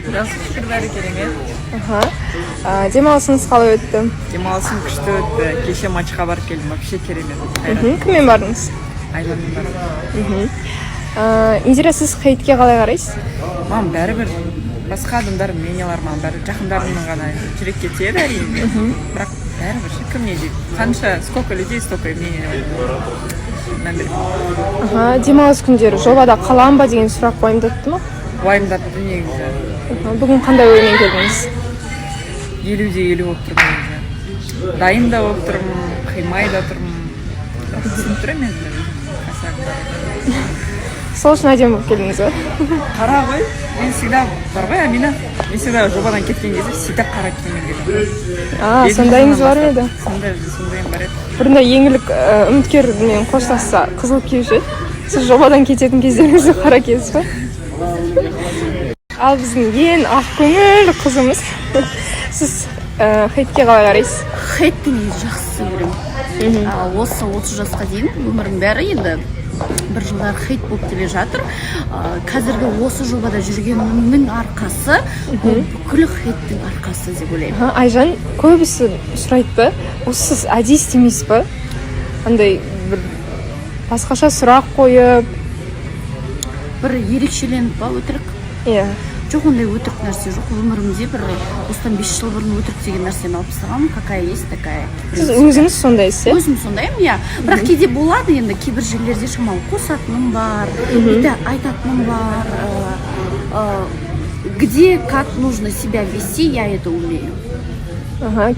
Жақсы шүкір бәрі керемет. Демалысыңыз қалай өтті? Демалысым күшті өтті. Кеше матчқа барып келдім, вообще керемет. Кіммен бардыңыз? Айланмен бардым. Индира, сіз хейтке қалай қарайсыз? Маған бәрібір басқа адамдар мнениялар маған бәрібір жақындарымның ғана жүрекке тиеді әрине. Бірақ бәрібір кім не дейді? Қанша сколько людей, столько мнение. Демалыс күндері жобада қалам ба деген сұрақ уайымдатты ма? Уайымдатты негізі. Бүгін қандай оймен келдіңіз? 50-50 болып тұрмын негізі. Дайын да болып тұрмын, қимай да тұрмын. Түсініп тұрамын енді. Сол үшін әдемі болып келдіңіз ба? Қара ғой, мен всегда бар ғой, Амина. Мен всегда жобадан кеткен кезде всегда қара киіммен келемін. Сондайыңыз бар ма еді? Сондайым бар еді. Бұрында еңлік үміткермен қоштасса қызыл киюші еді. Сіз жобадан кететін кездеріңізде қара киесіз ба? Ал біздің ең ақкөңіл қызымыз. Сіз хейтке қалай қарайсыз? Хейтті мен жақсы көремін. Осы 30 жасқа дейін өмірім бәрі енді бір жылдар хейт болып келе жатыр. Қазіргі осы жобада жүргенімнің арқасы бүкіл хейттің арқасы деп ойлаймын. Айжан, көбісі сұрайды, осы сіз әдейі істемейсіз ба? Андай бір басқаша сұрақ қойып, бір ерекшеленіп па өтірік? Иә. Жоқ, ондай өтірік нәрсе жоқ. Өмірімде бір осыдан 5 жыл бұрын өтірік деген нәрсені алып тастағанмын. Какая есть такая. Сіз өзіңіз сондайсыз, иә? Өзім сондаймын, иә. Бірақ кейде болады енді, кейбір жерлерде шамалы қосатыным бар, айтатыным бар. Где, как нужно себя вести, я это умею.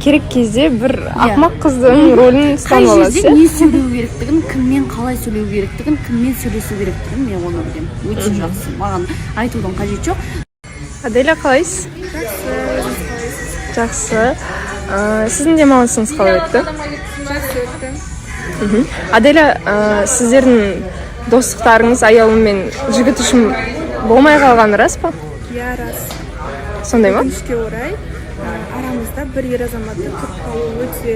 Керек кезде бір ақмақ қыздың рөлін ұстанып аласыз, иә? Қай жерде не сөйлеу керектігін, кіммен қалай сөйлеу керектігін, кіммен сөйлесу керектігін мен оны білемін. Өте жақсы. Маған айтудың қажеті жоқ. Аделя, қалайсыз? Жақсы. Сіздің демалысыңыз қалай өтті? Жақсы өтті. Аделя, сіздердің достықтарыңыз аяулыммен жігіт үшін болмай қалғаны рас па? Иә, рас. Сондай ма? Өкінішке орай, арамызда бір ер азаматтың тұрып қалуы өте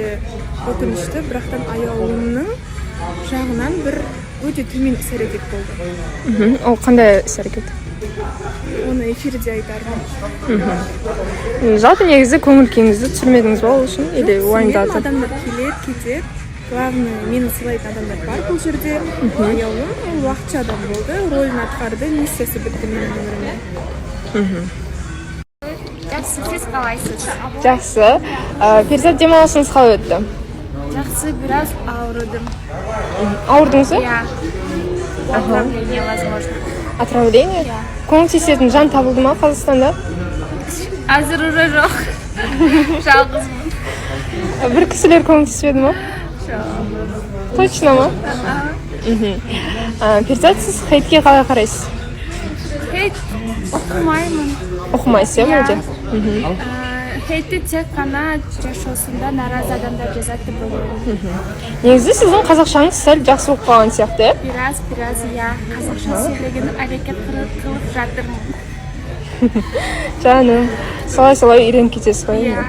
өкінішті, бірақтан аяулымның жағынан бір өте төмен іс-әрекет болды. Ол қандай іс-әрекет? Оны эфирде айтармын. Жалпы негізі көңіл күйіңізді түсірмедіңіз ба ол үшін? Или уайымдатып? Адамдар келеді, кетеді. Главное, мені сыйлайтын адамдар бар бұл жерде. Аяулым ол уақытша адам болды, рөлін атқарды, миссиясы бітті менің өмірімде. Жақсы, сіз қалайсыз? Жақсы. Перизат, демалысыңыз қалай өтті? Жақсы, біраз ауырдым. Ауырдыңыз ба? Иә. Отравление, возможно. Отравление? Көмектесетін жан табылды ма Қазақстанда? Әзір уже жоқ. Жалғызмын. Бір кісілер көмектеспеді ма? Точно ма? Перизат, сіз хейтке қалай қарайсыз? Хейт оқымаймын. Оқымайсыз, иә, мүлде? Хейтті тек қана жашосында наразы адамдар жазады деп ойлаймын. Негізі сіздің қазақшаңыз сәл жақсы болып қалған сияқты, иә? Біраз, иә. Қазақша сөйлеген әрекет қылып жатырмын. Жаным, солай үйреніп кетесіз ғой. Иә.